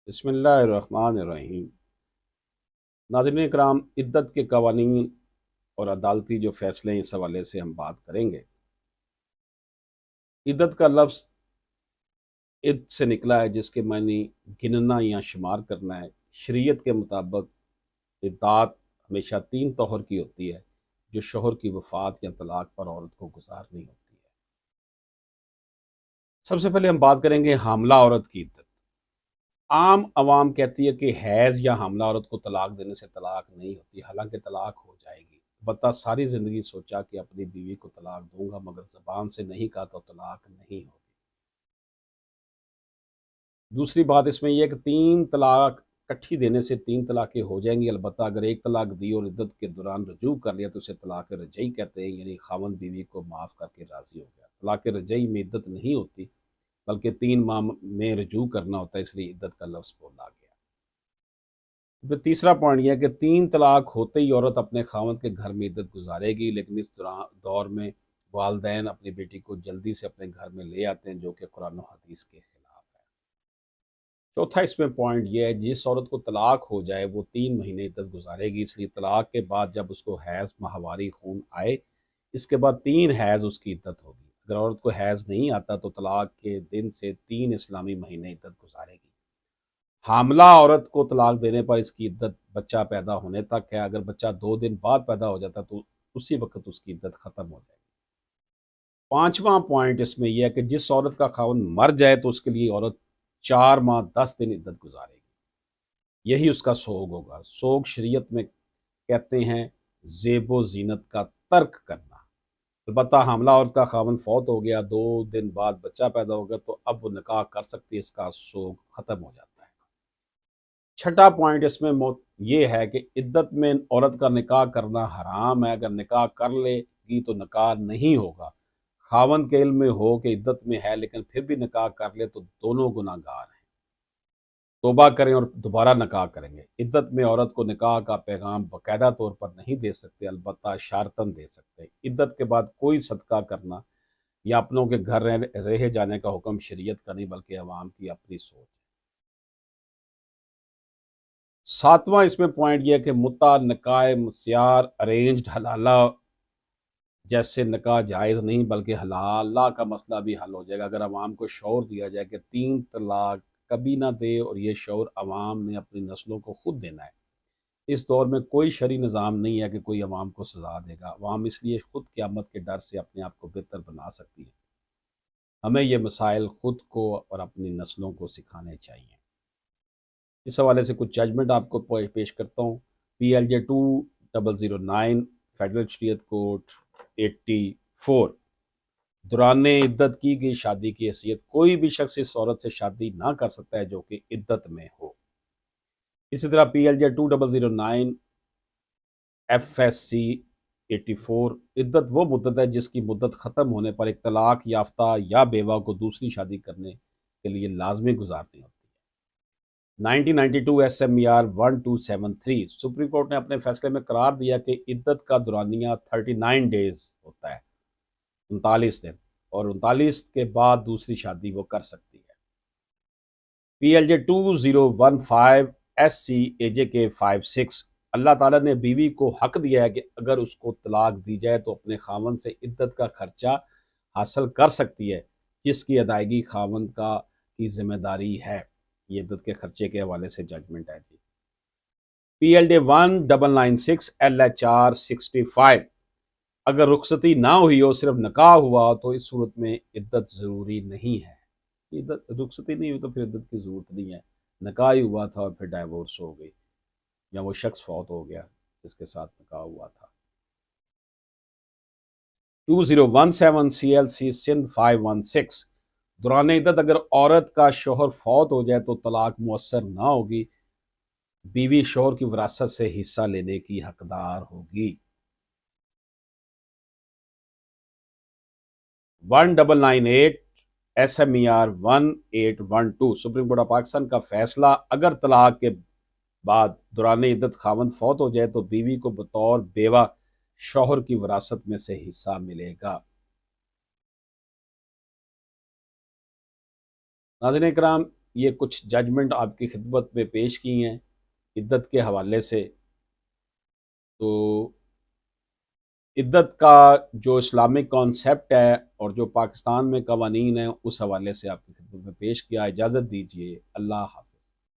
بسم اللہ الرحمن الرحیم۔ ناظرین اکرام، عدت کے قوانین اور عدالتی جو فیصلے ہیں اس حوالے سے ہم بات کریں گے۔ عدت کا لفظ عد سے نکلا ہے، جس کے معنی گننا یا شمار کرنا ہے۔ شریعت کے مطابق عدت ہمیشہ 3 طہر کی ہوتی ہے، جو شوہر کی وفات یا طلاق پر عورت کو گزارنی ہوتی ہے۔ سب سے پہلے ہم بات کریں گے حاملہ عورت کی عدت۔ عام عوام کہتی ہے کہ حیض یا حاملہ عورت کو طلاق دینے سے طلاق نہیں ہوتی، حالانکہ طلاق ہو جائے گی۔ البتہ ساری زندگی سوچا کہ اپنی بیوی کو طلاق دوں گا، مگر زبان سے نہیں کہا تو طلاق نہیں ہوگی۔ دوسری بات اس میں یہ ہے کہ 3 طلاق کٹھی دینے سے 3 طلاقیں ہو جائیں گی، البتہ اگر ایک طلاق دی اور عدت کے دوران رجوع کر لیا تو اسے طلاق رجعی کہتے ہیں، یعنی خاوند بیوی کو معاف کر کے راضی ہو گیا۔ طلاق رجعی میں عدت نہیں ہوتی، بلکہ 3 ماہ میں رجوع کرنا ہوتا ہے، اس لیے عدت کا لفظ بولا گیا۔ پھر تیسرا پوائنٹ یہ ہے کہ 3 طلاق ہوتے ہی عورت اپنے خاوند کے گھر میں عدت گزارے گی، لیکن اس دور میں والدین اپنی بیٹی کو جلدی سے اپنے گھر میں لے آتے ہیں، جو کہ قرآن و حدیث کے خلاف ہے۔ چوتھا اس میں پوائنٹ یہ ہے، جس عورت کو طلاق ہو جائے وہ 3 مہینے عدت گزارے گی، اس لیے طلاق کے بعد جب اس کو حیض ماہواری خون آئے، اس کے بعد 3 حیض اس کی عدت ہوگی۔ اگر عورت کو حیض نہیں آتا تو طلاق کے دن سے 3 اسلامی مہینے عدت گزارے گی۔ حاملہ عورت کو طلاق دینے پر اس کی عدت بچہ پیدا ہونے تک ہے، اگر بچہ 2 دن بعد پیدا ہو جاتا تو اسی وقت اس کی عدت ختم ہو جائے گی۔ پانچواں پوائنٹ اس میں یہ ہے کہ جس عورت کا خاوند مر جائے تو اس کے لیے عورت 4 ماہ 10 دن عدت گزارے گی، یہی اس کا سوگ ہوگا۔ سوگ شریعت میں کہتے ہیں زیب و زینت کا ترک کرنا۔ البتہ حاملہ عورت کا خاوند فوت ہو گیا، 2 دن بعد بچہ پیدا ہو گیا تو اب وہ نکاح کر سکتی ہے، اس کا سوگ ختم ہو جاتا ہے۔ چھٹا پوائنٹ اس میں یہ ہے کہ عدت میں عورت کا نکاح کرنا حرام ہے، اگر نکاح کر لے گی تو نکاح نہیں ہوگا۔ خاوند کے علم میں ہو کہ عدت میں ہے لیکن پھر بھی نکاح کر لے تو دونوں گناہ گار ہیں، توبہ کریں اور دوبارہ نکاح کریں گے۔ عدت میں عورت کو نکاح کا پیغام باقاعدہ طور پر نہیں دے سکتے، البتہ اشارتاً دے سکتے۔ عدت کے بعد کوئی صدقہ کرنا یا اپنوں کے گھر رہ جانے کا حکم شریعت کا نہیں، بلکہ عوام کی اپنی سوچ۔ ساتواں اس میں پوائنٹ یہ ہے کہ متع، نکاح مسیار، ارینجڈ حلالہ جیسے نکاح جائز نہیں، بلکہ حلالہ کا مسئلہ بھی حل ہو جائے گا اگر عوام کو شعور دیا جائے کہ 3 طلاق کبھی نہ دے، اور یہ شعور عوام نے اپنی نسلوں کو خود دینا ہے۔ اس دور میں کوئی شرعی نظام نہیں ہے کہ کوئی عوام کو سزا دے گا، عوام اس لیے خود قیامت کے ڈر سے اپنے آپ کو بہتر بنا سکتی ہے۔ ہمیں یہ مسائل خود کو اور اپنی نسلوں کو سکھانے چاہیے۔ اس حوالے سے کچھ ججمنٹ آپ کو پیش کرتا ہوں۔ PLJ 2009 فیڈرل شریعت کورٹ 84، دوران عدت کی گئی شادی کی حیثیت کوئی بھی شخص اس عورت سے شادی نہ کر سکتا ہے جو کہ عدت میں ہو۔ اسی طرح PLJ 2009 FSC 84، عدت وہ مدت ہے جس کی مدت ختم ہونے پر ایک طلاق یافتہ یا بیوہ کو دوسری شادی کرنے کے لیے لازمی گزارنی ہوتی ہے۔ 1992 SMER 1273، سپریم کورٹ نے اپنے فیصلے میں قرار دیا کہ عدت کا دورانیہ 39 ڈیز ہوتا ہے، 39 دن، اور 39 کے بعد دوسری شادی وہ کر سکتی ہے۔ PLJ 2015 SCAJK 56، اللہ تعالیٰ نے بیوی کو حق دیا ہے کہ اگر اس کو طلاق دی جائے تو اپنے خاوند سے عدت کا خرچہ حاصل کر سکتی ہے، جس کی ادائیگی خاوند کی ذمہ داری ہے۔ یہ عدت کے خرچے کے حوالے سے ججمنٹ ہے جی۔ PLJ 1996 LHR 65، اگر رخصتی نہ ہوئی ہو، صرف نکاح ہوا تو اس صورت میں عدت ضروری نہیں ہے۔ رخصتی نہیں ہوئی تو پھر عدت کی ضرورت نہیں ہے، نکاح ہی ہوا تھا اور پھر ڈائیورس ہو گئی یا وہ شخص فوت ہو گیا جس کے ساتھ نکاح ہوا تھا۔ 2017 CLC سندھ 516، دوران عدت اگر عورت کا شوہر فوت ہو جائے تو طلاق مؤثر نہ ہوگی، بیوی شوہر کی وراثت سے حصہ لینے کی حقدار ہوگی۔ 1998 SMER 1812، supreme court of Pakistan کا فیصلہ، اگر طلاق کے بعد دوران عدت خاوند فوت ہو جائے تو بیوی کو بطور بیوہ شوہر کی وراثت میں سے حصہ ملے گا۔ ناظرین کرام، یہ کچھ ججمنٹ آپ کی خدمت میں پیش کی ہیں عدت کے حوالے سے۔ تو عدت کا جو اسلامک کانسیپٹ ہے اور جو پاکستان میں قوانین ہیں اس حوالے سے آپ کی خدمت میں پیش کیا۔ اجازت دیجیے، اللہ حافظ۔